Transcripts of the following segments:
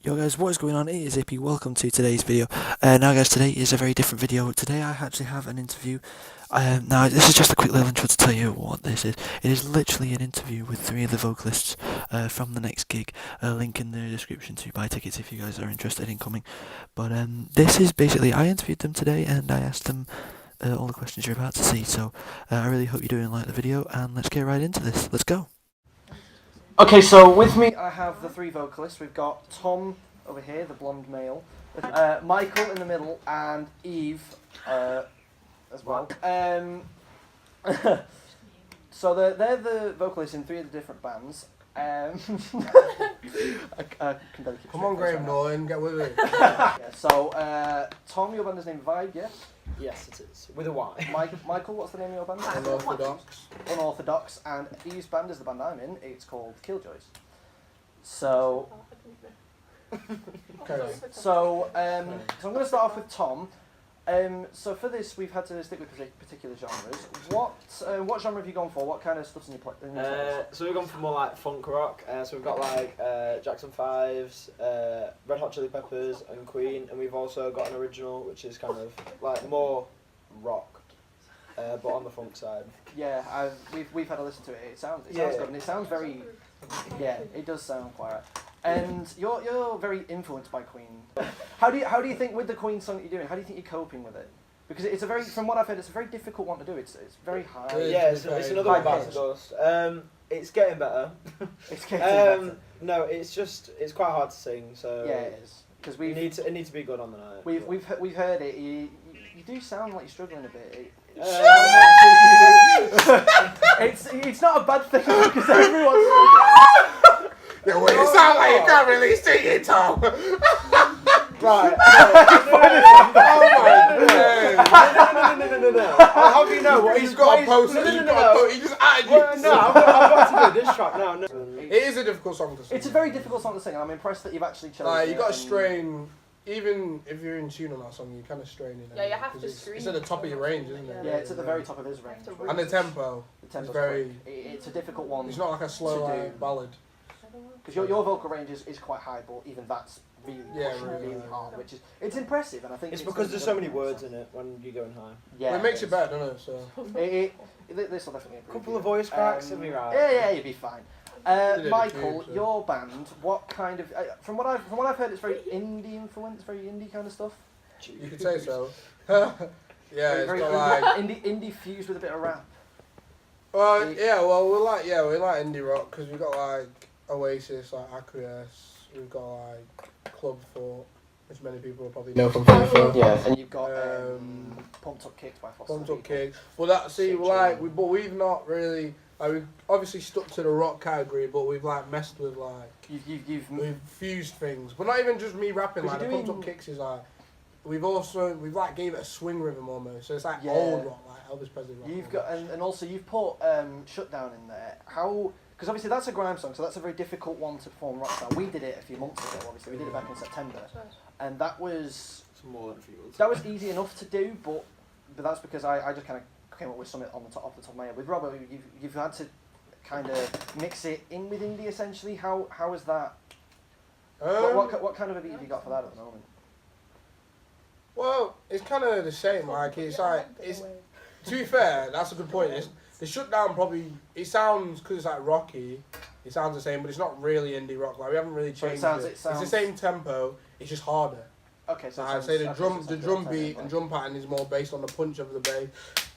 Yo guys, what is going on? It is Ippy. Welcome to today's video. Now guys, today is a very different video. Today I actually have an interview. Now this is just a quick little intro to tell you what this is. It is literally an interview with 3 of the vocalists from the next gig. Link in the description to buy tickets if you guys are interested in coming. But this is basically, I interviewed them today and I asked them all the questions you're about to see. So I really hope you're doing like the video, and let's get right into this. Let's go. Okay, so with me I have the 3 vocalists. We've got Tom over here, the blonde male, Michael in the middle, and Eve as well. So they're the vocalists in 3 of the different bands. I can barely keep Come on, Graham Norton, get with it. Yeah, so, Tom, your band is named Vibe, yes? Yes, it is. With a Y. Michael, what's the name of your band? Unorthodox. Unorthodox. And Eve's band is the band I'm in. It's called Killjoys. So, Okay. so I'm going to start off with Tom. So for this, we've had to stick with particular genres. What genre have you gone for? What kind of stuff's in your playlist? So we've gone for more like funk rock. So we've got like Jackson 5's, Red Hot Chili Peppers, and Queen, and we've also got an original which is kind of like more rock, but on the funk side. Yeah, we've had a listen to it. It sounds good, and it sounds very. Yeah, it does sound quite right. And you're very influenced by Queen. How do you think with the Queen song that you're doing? How do you think you're coping with it? Because it's a very, from what I've heard, it's a very difficult one to do. It's very high. Yeah, it's another one about dust. It's getting better. It's getting better. No, it's quite hard to sing. So yeah, it is. Because it needs to be good on the night. We've heard it. You do sound like you're struggling a bit. It's not a bad thing because everyone's struggling. Yeah, well, you sound like you can't really sing it, Tom. Right. No. How do you know what he's got a post? He just added you. No, I've got to do this track now. No. It is a difficult song to sing. It's a very difficult song to sing, and I'm impressed that you've actually chosen like, it. you got to strain. Even if you're in tune on that song, you kind of strain it. Yeah, you have to scream. It's at the top of your range, isn't it? Yeah, it's at the very top of his range. And the tempo. The is very. It's a difficult one. It's not like a slow like, ballad. Because your vocal range is quite high, but even that's really pushing really hard, which is it's impressive, and I think it's because there's so many words in it when you're going high. Yeah, well, it makes it better, doesn't it? So this will definitely improve. Couple of voice cracks and be right. Yeah, you'll be fine. Michael, your band, what kind of from what I've heard, it's very indie influenced, very indie kind of stuff. You could say so. Yeah, it's got like indie fused with a bit of rap. Well, yeah, well we like indie rock because we've got like Oasis, like Acquiesce, we've got like Club Thought, which many people will probably know from FIFA. Yeah, and you've got Pumped Up Kicks by Foster. Pumped Up Kicks. Well, we've not really. Like, we've obviously stuck to the rock category, but we've like messed with like we've fused things. But not even just me rapping. Like the Pumped Up Kicks is like we've like gave it a swing rhythm almost. So it's like old rock, like Elvis Presley rock. You've got and also you've put Shutdown in there. How? Because obviously that's a grime song, so that's a very difficult one to perform rock style. We did it a few months ago. Obviously we did it back in September, and that was more than a few months. That was easy enough to do, but that's because I just kind of came up with something off the top of my head. With Robert, you've had to kind of mix it in with indie essentially. How is that? What kind of a beat have you got for that at the moment? Well, it's kind of the same. Like to be fair, that's a good point. The Shutdown probably it sounds because it's like rocky. It sounds the same, but it's not really indie rock. Like we haven't really changed it. It's the same tempo. It's just harder. Okay, so I'd say the drum beat and drum pattern is more based on the punch of the bass.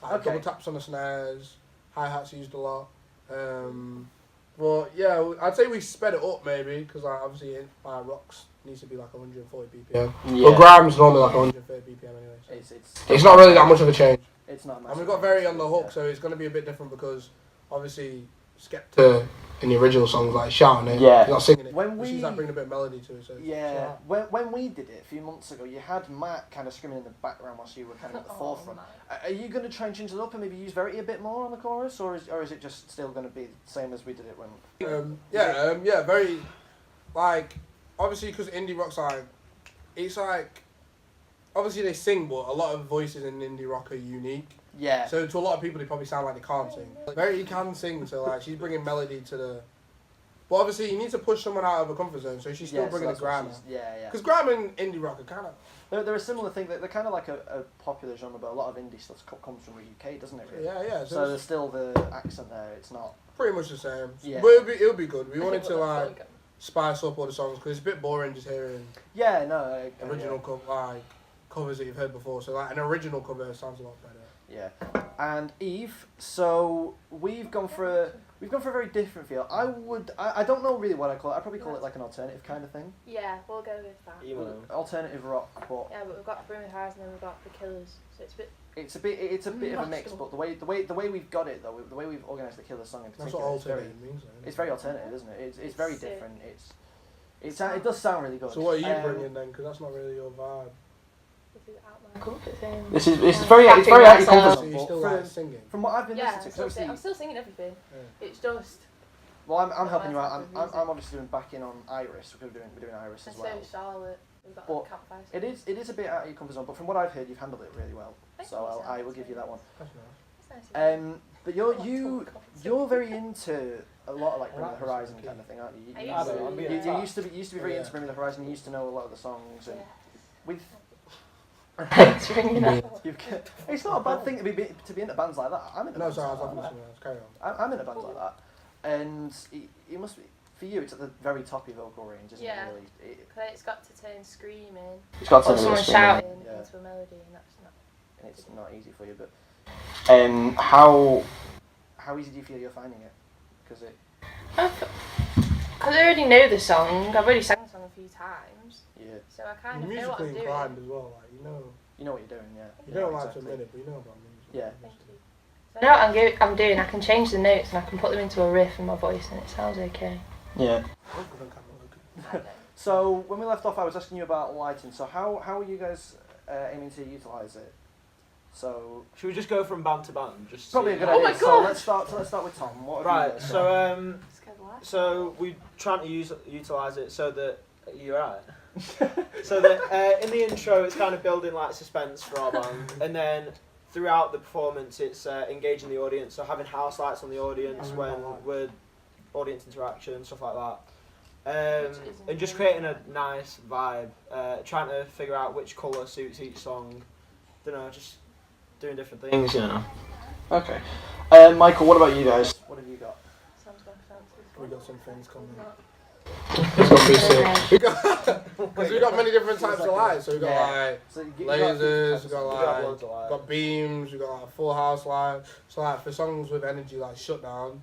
Like double taps on the snares, hi hats used a lot. But yeah, I'd say we sped it up maybe because like obviously rocks needs to be like 140 BPM. Yeah. But grime's normally like 130 BPM anyway. So. It's not really that much of a change. It's not. And we've got very on the hook, so it's going to be a bit different because obviously Skepta in the original songs like shouting it, not singing it. She's like bringing a bit of melody to it. So when we did it a few months ago, you had Matt kind of screaming in the background whilst you were kind of at the forefront. Are you going to try and change it up and maybe use Verity a bit more on the chorus, or is it just still going to be the same as we did it when? Very like obviously because indie rock's like it's like. Obviously they sing, but a lot of voices in indie rock are unique. Yeah. So to a lot of people, they probably sound like they can't sing. Verity can sing, so like she's bringing melody to But obviously, you need to push someone out of a comfort zone, so she's still bringing the grime out. Yeah. Because grime and indie rock are kind of... They're a similar thing. They're kind of like a popular genre, but a lot of indie stuff comes from the UK, doesn't it? Really? Yeah. So there's still the accent there. It's not pretty much the same. Yeah. But it'll be good. We wanted to like spice up all the songs because it's a bit boring just hearing original covers that you've heard before. So like an original cover sounds a lot better. Yeah. And Eve, so we've gone for a very different feel. I don't know really what I call it. I'd probably call it like an alternative kind of thing. Yeah, we'll go with that. Alternative rock, but yeah, but we've got Bring Me the Horizon and then we've got The Killers, so it's a bit. it's a bit of a mix. But the way we've got it though, the way we've organised the Killers song in That's particular, what alternative means. It's very alternative, isn't it? It's very different. It does sound really good. So what are you bringing then? Because that's not really your vibe. It's very out your comfort So zone. you're still like singing. From what I've been Yeah, listening to, I'm still singing everything. Yeah. It's just. well, I'm helping you my out. type of I'm music. obviously doing backing on Iris. We're doing Iris And as well. so is Charlotte. We've got But the campfire. It is a bit out of your comfort zone, but from what I've heard, you've handled it really well. Thank So you, I will give you that one. That's nice. It's nice. But you're very into a lot of like Bring Me the Horizon kind of thing, aren't you? I You used to. used to be very into Bring Me the Horizon. You used to know a lot of the songs, and with It's ringing up. it's not a bad thing to be into bands like that. I'm in a No, band sorry, I like was laughing that. at someone else. Carry on. I'm in a band like that, and it must be for you. It's at the very top of your vocal range, isn't Yeah. it? Really, It's got to turn screaming. it's got Or someone shouting yeah. into a melody, and that's not. And it's not easy for you. But how easy do you feel you're finding it? Because Because I already know the song. I've already sang the song a few times. yeah, So I kind You're of know what musically I'm inclined doing. as well. Like you know what you're doing. Yeah, you don't like exactly. to admit it, but you know about music. Yeah. Thank you. So I know what I'm doing. I can change the notes and I can put them into a riff in my voice, and it sounds okay. Yeah. I know. So when we left off, I was asking you about lighting. So how are you guys aiming to utilise it? So Should we just go from band to band? Just probably a see- good Oh idea. my So God! let's start with Tom. What have you Right. got? So Let's go live. so we're trying to utilise it so that you're right. So that in the intro, it's kind of building like suspense for our band, and then throughout the performance, it's engaging the audience. So having house lights on the audience when we're audience interaction, stuff like that. And just creating a nice vibe, trying to figure out which colour suits each song. Don't know, just doing different things, you know. Okay. Michael, what about you guys? What have you got? Sounds like fancy. We got some things coming. It's gonna be sick. Because we got many different types of lights. So we got like So you lasers, we got We got like loads of light. got beams, we got like full house light. So like for songs with energy like Shutdown,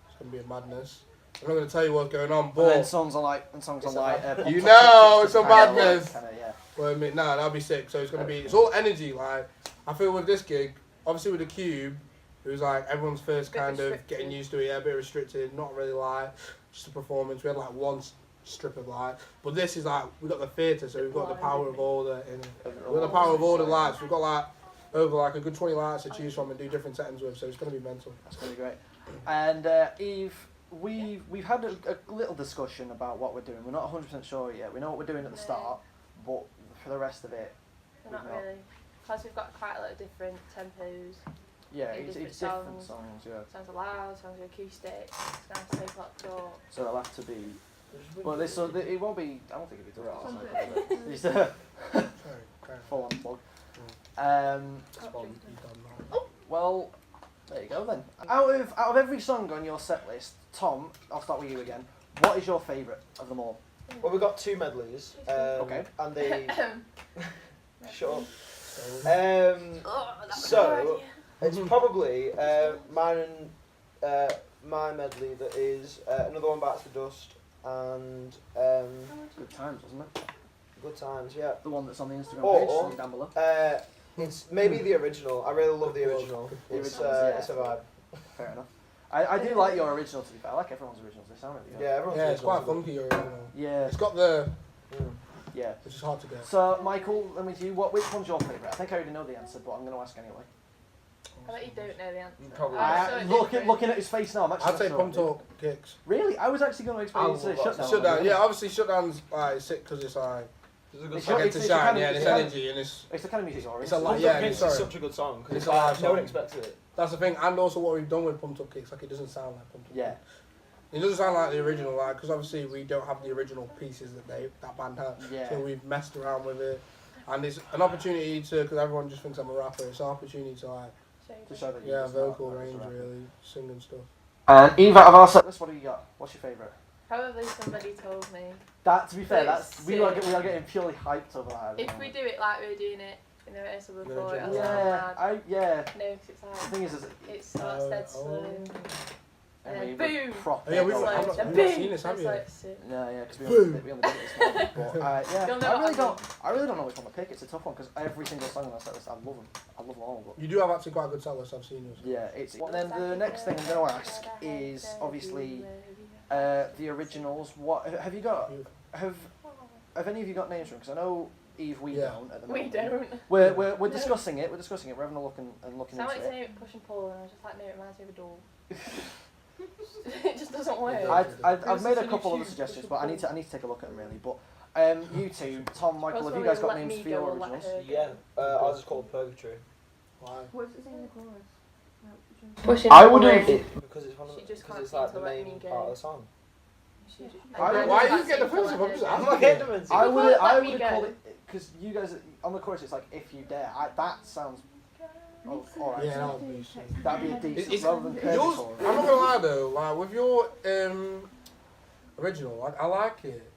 it's gonna be a madness. I'm not gonna tell you what's going on, And then but songs on like You know, it's a madness. Yeah. well, I mean, nah, that'll be sick. So it's gonna be, it's all energy. Like I feel with this gig, obviously with the Cube, it was like everyone's first Bit kind of restricted. getting used to it. Yeah, a bit restricted, not really like just a performance. We had like one strip of light, but this is like we got the theatre, so we've got the power of all the we've got the power of all the lights. We've got like over like a good 20 lights to choose from and do different settings with. So it's gonna be mental. That's gonna be great. And Eve, we've had a little discussion about what we're doing. We're not 100% sure yet. We know what we're doing at the start, but for the rest of it, We're not really. Because we've got quite a lot of different tempos. yeah, In it's different different songs. songs. Yeah. Songs are loud, songs are acoustic. It's nice to take lots of. So it'll have to be. Well, it won't be. I don't think it'll be too It's a Sorry, okay. full on plug. Oh. Well, there you go then. Out of every song on your set list, Tom, I'll start with you again. What is your favourite of them all? Well, we've got two medleys. Okay. And they shut up. Oh, that was So, a good idea. It's probably mine and my medley that is Another One Bites the Dust and Good times, wasn't it? Good Times, yeah. The one that's on the Instagram Or- page, link down below. It's maybe the original. I really love the original. The It's original, yeah. it's a vibe. Fair enough. I do like your original, to be fair. I like everyone's originals. They sound really good. Yeah, everyone's Yeah, it's quite originals are funky original. Yeah. It's got the, good. Yeah. which is hard to get. So, Michael, let me see. Which one's your favourite? I think I already know the answer, but I'm going to ask anyway. I bet you don't know the answer. Probably. Looking at his face now, I'm actually I'd say not Pump sure. Talk Kicks. Really? I was actually going to expect you to say Shutdown. Shutdown, yeah, obviously Shutdown's like sick because it's like It's a good It's song. shut- get to it's shine, kind of- yeah, and it's it's energy and it's the kind of music you're It's a lot, Pump yeah, Up Kicks sorry. is such a good song. 'cause It's it's a like, live no one song. expected it. that's the thing, and also what we've done with Pump Up Kicks, like it doesn't sound like Pump Up Yeah. Kicks. It doesn't sound like the original, like, because obviously we don't have the original pieces that that band had. Yeah. So we've messed around with it, and it's an opportunity to, because everyone just thinks I'm a rapper. It's an opportunity to like, To show that you yeah, just know vocal that as a range rapper. really, sing and stuff. And Eve, out of our set list, what do you got? What's your favourite? Probably somebody told me. That, to be fair, It's that's we are getting purely hyped over that. If we do it like we were doing it in the rehearsal before, Yeah, it'll Yeah, sound yeah. mad. No, 'cause it's The like thing is it starts dead slow. I And mean, then boom. proper Oh, yeah, we've It's not- like, I've not- and we've not boom. seen this, have It's you? like sick. Yeah, because we Boom. only did it this morning. But yeah, You'll know I what really I don't. I really don't know which one to pick. It's a tough one because every single song on that set list, I love them. I love them all. But You do have actually quite a good set list. I've seen yours. yeah, it's. And then the next thing I'm going to ask is obviously the originals. What have you got? Have any of you got names from? Because I know Eve, we Yeah. don't at the We moment. don't. We're discussing it. We're discussing it. We're having a look and looking Sound into like it. saying push and pull, and I was just like, no, it reminds me of a door. It just doesn't work. I've made a couple of suggestions, but I need to take a look at them really. But you two, Tom, Michael, have you guys got names for your originals? Yeah, ours is called Purgatory. Why? What's it saying in the chorus? Pushing I and wouldn't. pulling. Because it's one of She just because can't it's like seem the to let main me go. part of the song. She just- Why just you can't get the seem to first let one? her I'm go. just- I'm not getting them. I would Let have me go. called it because you guys on the chorus. It's like if you dare. That sounds. Oh, all right. Yeah, that would be sick. That'd be a decent It's- rather than Yours, Purgatory. I'm not gonna lie though, like with your original, I like it.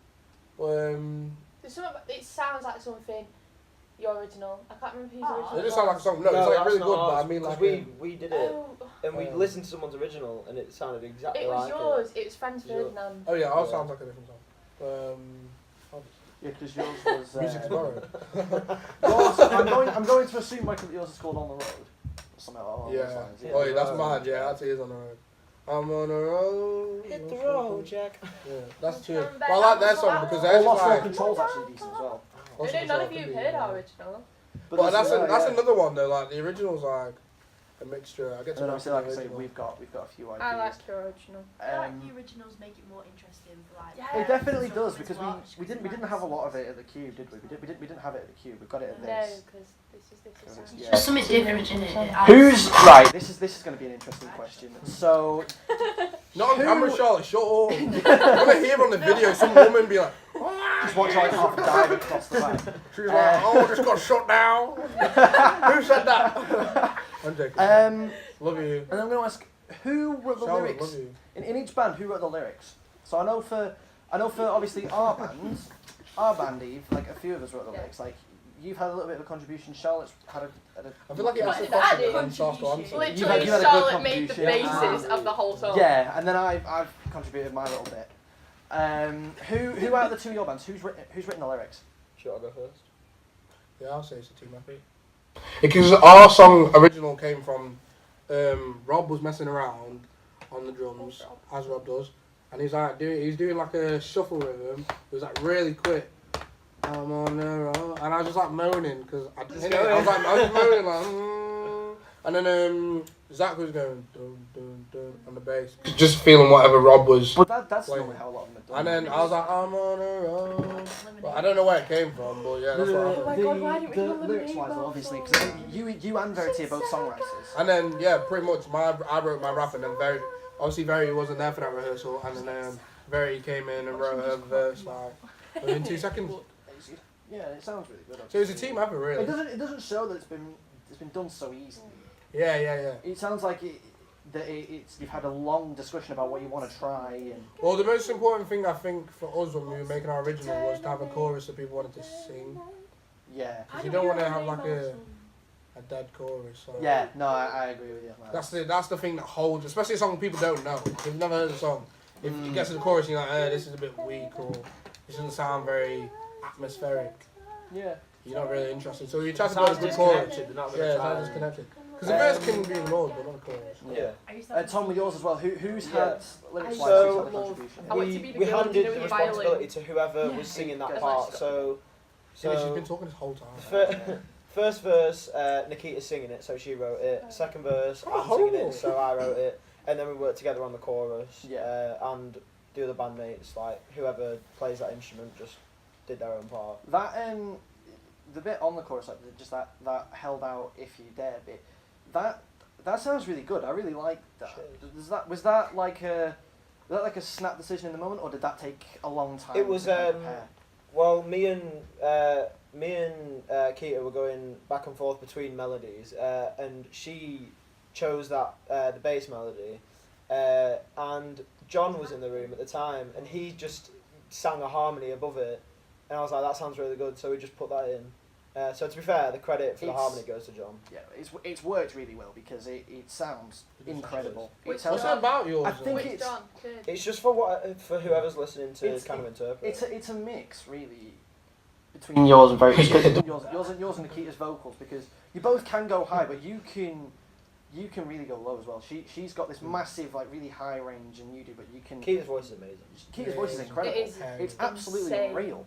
There's something, it sounds like something your original. I can't remember whose original. It just sounds like a song. No, it's like that's really not good, but ours, I mean because like we did it Oh, and we listened to someone's original and it sounded exactly it was like yours. It was Franz Yours. Ferdinand. oh yeah, ours Yeah. sounds like a different song. Yeah, because yours was. Music's borrowed. Yours, I'm going to assume, Michael, that yours is called On the Road. Or something along those Yeah. lines. Yeah. Oh yeah, that's Road. mine. Yeah, actually is on the road. I'm on the road. Hit the road, Jack. Yeah, that's true. Come back Well, I like their on song the because road. theirs is Lost All like. Control's actually decent as well. I know none of you have heard our original. But that's yeah, that's yeah. another one though. Like the original's like a mixture. I get And to then know obviously, the like I say, original. we've got a few ideas. I like your original. I feel like Um, the originals make it more interesting for like. Yeah. It definitely for does someone because to watch, we 'cause didn't have a lot of it at the Cube, did we? We didn't have it at the Cube. We've got it at No, this. because this is Yeah. There's something different in it. Who's right? This is going to be an interesting question. So Not on Who- camera, Charlotte. Shut up. I'm gonna hear on the video some woman be like, just watch like half dive across the back. she's like, oh, just got shut down. Who said that? I'm joking. Love you. And I'm going to ask, who wrote the Charlotte, lyrics love you. in each band? Who wrote the lyrics? So I know for obviously our band, Eve, like a few of us wrote the Yeah. lyrics. Like you've had a little bit of a contribution. Charlotte's had a I feel like it What has to did I question do? it and Charles to answer. You've Literally, had a good Charlotte made the contribution. basis of the whole song. yeah, and then I've contributed my little bit. Who out of the two of your bands? Who's written the lyrics? Should I go first? Yeah, I'll say it's a team effort. Because our song original came from Rob was messing around on the drums, as Rob does, and he's doing like a shuffle rhythm. It was like really quick. I'm on the road, and I was just like moaning because I didn't hit it. I was moaning like, and then Zach was going dun dun dun on the bass, just feeling whatever Rob was. But that's Wait. normally how a lot of them are done. And then I was like, I'm on the road. Well, I don't know where it came from, but yeah, that's what happened. Oh my God, why didn't we the do lyrics Lemonade wise, Bar obviously, song? because you and Verity are both songwriters. And then yeah, pretty much I wrote my rap, and then Verity wasn't there for that rehearsal, and then Verity came in and wrote her verse like within 2 seconds. Yeah, it sounds really good. So it was a team effort, really. It doesn't show that it's been done so easily. Yeah. It sounds like you've had a long discussion about what you want to try and. Well, the most important thing I think for us when we were making our original was to have a chorus that people wanted to sing. Yeah. Because you don't want to have like a dead chorus. So. Yeah. No, I agree with you. That's the thing that holds, especially a song people don't know. If you've never heard the song, if you get to the chorus and you're like, this is a bit weak, or this doesn't sound very atmospheric, Yeah. you're not really interested. So you try to Sounds build a good chorus. disconnected. They're not Yeah, gonna it try. sounds disconnected. Because the verse can be ignored, but not the chorus. Yeah. Tom, with yours as well. Who's Yeah. had lyrics wise? So- Who's had a contribution? I want to be the We girl handed with the the violin. responsibility to whoever Yeah. was singing Yeah. that part. So Yeah, she's been talking this whole time. First verse, Nikita's singing it, so she wrote it. Second verse, Oh, I'm singing horrible. it, so I wrote it. And then we worked together on the chorus. Yeah. And the other bandmates, like whoever plays that instrument, just did their own part. That the bit on the chorus, like just that held out if you dare bit, that sounds really good. I really like that. Cheers. Was that like a that like a snap decision in the moment, or did that take a long time? It was to kind of prepare? well, me and Keita were going back and forth between melodies, and she chose that the bass melody, and John was in the room at the time, and he just sang a harmony above it, and I was like, that sounds really good, so we just put that in. So to be fair, the credit for the harmony goes to John. Yeah, it's worked really well because it sounds incredible. Which What's it about yours? I think Which it's John? Good. It's just for whoever's listening to It's- kind of interpret. it's a mix really between yours and yours and Nikita's vocals, because you both can go high, but you can really go low as well. She's got this massive like really high range, and you do, but you can. Keita's voice is amazing. Keita's voice is incredible. It is It's absolutely insane. unreal.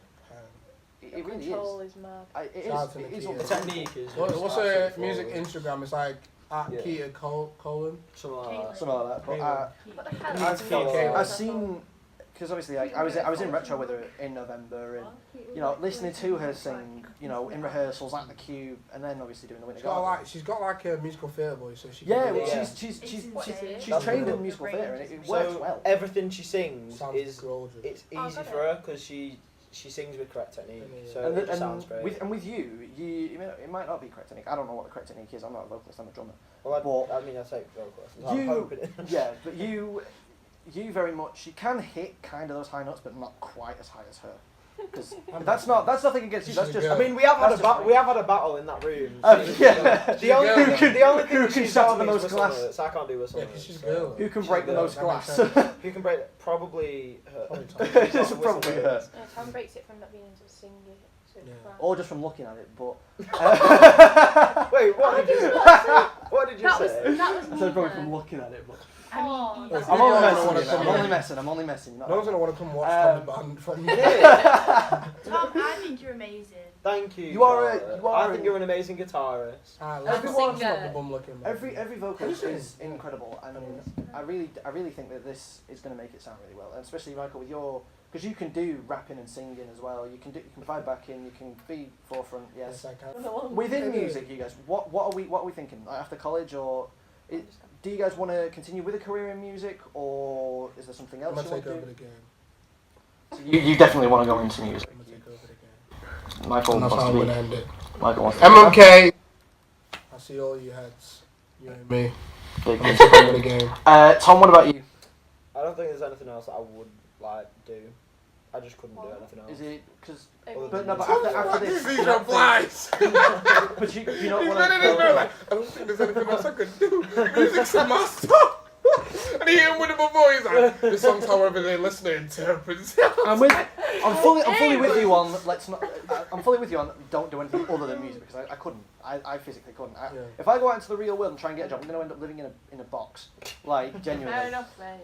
It really Control is. is mad. It Shout out to is. It is Nikita. The unbelievable. technique is. What's absolutely her music flawless. Instagram? It's like at Yeah. Keita Colin. Something like that. Something like that. But What the hell I've is seen, Okay. I've seen, because obviously like, I was in retro with her in November, and you know, listening to her sing, you know, in rehearsals at the Cube, and then obviously doing the Winter Garden. She's got like a musical theatre voice, so she. Yeah, can well, do Yeah. she's That's trained cool. in musical theatre, and it works So well. everything she sings Sounds is gorgeous. it's Oh, easy got for her because she sings with correct technique, Yeah. so And, it just sounds great. with you, it might not be correct technique. I don't know what the correct technique is. I'm not a vocalist. I'm a drummer. Well, I mean, I take vocal lessons. I'm hoping it. Yeah, but you very much. You can hit kind of those high notes, but not quite as high as her. Because that's nothing against you. That's She's a just. girl. I mean, we have had That's a just we have had a battle in that room. Yeah. The only Who thing, the only thing who that can she's shout said the to me is most whistle glass? notes. I can't do whistle Yeah, notes, 'cause she's a so- girl. Who can She's break a the girl, most that makes glass? sense. Who can break? Probably her. Probably Tom. It's Whistle probably her. notes. No, Tom breaks it from not being able to sing it. So Yeah. Or just from looking at it, but. Wait, what did you say? What did you That was say? that was I me. said probably though. from looking at it, but. I mean, Oh, that's I'm only Yeah, I messing. don't wanna come I'm here. only messing. I'm only messing. No one's gonna want to come watch Um, Tommy Band from Tom, I think you're amazing. Thank you. You are a- Charlotte. you are I think a- you're an amazing guitarist. Everyone- Stop the bum looking. man. Every vocalist is incredible, and I really think that this is going to make it sound really well, and especially Michael with your, because you can do rapping and singing as well. You can provide backing. You can be forefront. Yes. Yes, I can. Within music, you guys, what are we thinking? Like after college, or do you guys want to continue with a career in music, or is there something I'm else gonna you take want over to the do? game. So you definitely want to go into music. I'm gonna take over the game. Michael And that's wants how to I'm be. gonna end it. Michael wants to be. MMK. I see all you heads. You and me. Big I'm gonna take over the game. Tom, what about you? I don't think there's anything else that I would like do. I just couldn't do anything else. Is it because? Other But than no, but music. after this, These you are don't think- flies. but you not He's want ready to go like, to. I don't think there's anything else I could do. Music's a master. And he hit him with a voice like, the song's however the listener interprets it. I'm fully with you on. Let's not. I'm fully with you on. Don't do anything other than music because I couldn't. I physically couldn't. Yeah. If I go out into the real world and try and get a job, I'm going to end up living in a box, like Fair genuinely. enough, mate.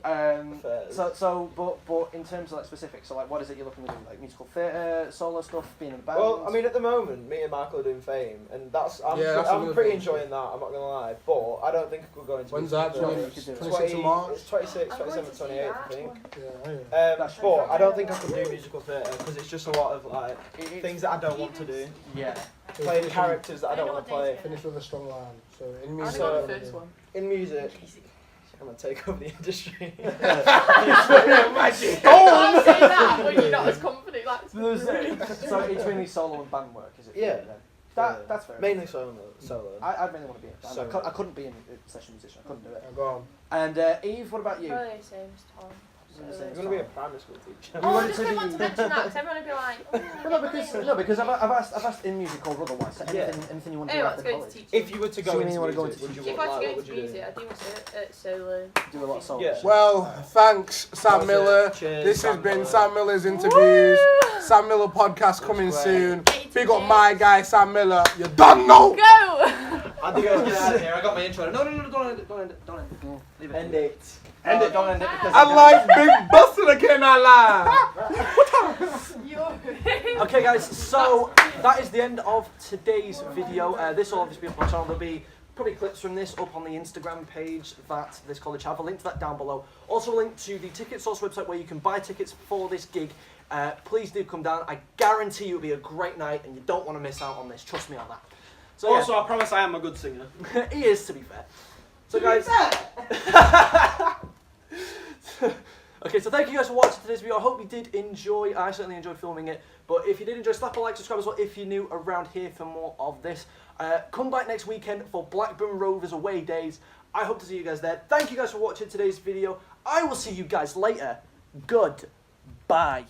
So, but in terms of like specifics, so like, what is it you're looking to do? Like musical theatre, solo stuff, being in a band. Well, I mean, at the moment, me and Michael are doing Fame, and that's I'm that's I'm another pretty thing. enjoying that. I'm not gonna lie, but I don't think I could go into. When's music that? No, until you could do it. 26th of March? It's 26, I'm going 27, to see 28, I that think. one. Yeah, That's But I don't think I could do musical theatre because it's just a lot of like It- things that I don't want to do. Yeah. Playing characters that I don't want to play. Finish with a strong line. So in I music. only got the first one. In music, I'm gonna take over the industry. Can't say that when you're not as confident. Like, So it's mainly solo and band work, is it? Yeah. Then? Yeah. That's fair. Mainly solo. I really want to be in a band. Solo. I couldn't be a session musician. I couldn't do it. Yeah, go on. And Eve, what about you? probably the same as Tom. You're the So- same. I'm gonna be a primary school teacher. You Oh, I wanted just to don't be- want to mention that because everyone would be like, oh, No, because I've asked in music or otherwise. So Yeah. anything you want to Hey, do let's after go into college? teaching. If you were to go So you into mean you wanna go music, into would you If what, I had to like, go what would into you do? music, I do want to solo. Do a lot of solos. Yeah. Well, thanks, Sam That's it. Miller. Cheers, This has Sam been Miller. Sam Miller's interviews. Sam Miller podcast coming great. soon. Big up my guy, Sam Miller. You done know. Go! I think I was Get gonna out of here. I got my intro. No, don't end it. Don't end it. Don't end it. Leave it. end it. End it. Don't end it because I like Big Bustin' again, I lie. Okay, guys. So that is the end of today's video. This will obviously be up on the channel. There'll be probably clips from this up on the Instagram page that this college have. I'll link to that down below. Also, a link to the Ticket Source website where you can buy tickets for this gig. Please do come down. I guarantee you it'll be a great night, and you don't want to miss out on this. Trust me on that. So Also, I promise I am a good singer. yeah, he is, to be fair. So guys, Okay, so thank you guys for watching today's video. I hope you did enjoy. I certainly enjoyed filming it. But if you did enjoy, slap a like, subscribe as well if you're new around here for more of this. Come back next weekend for Blackburn Rovers away days. I hope to see you guys there. Thank you guys for watching today's video. I will see you guys later. Goodbye.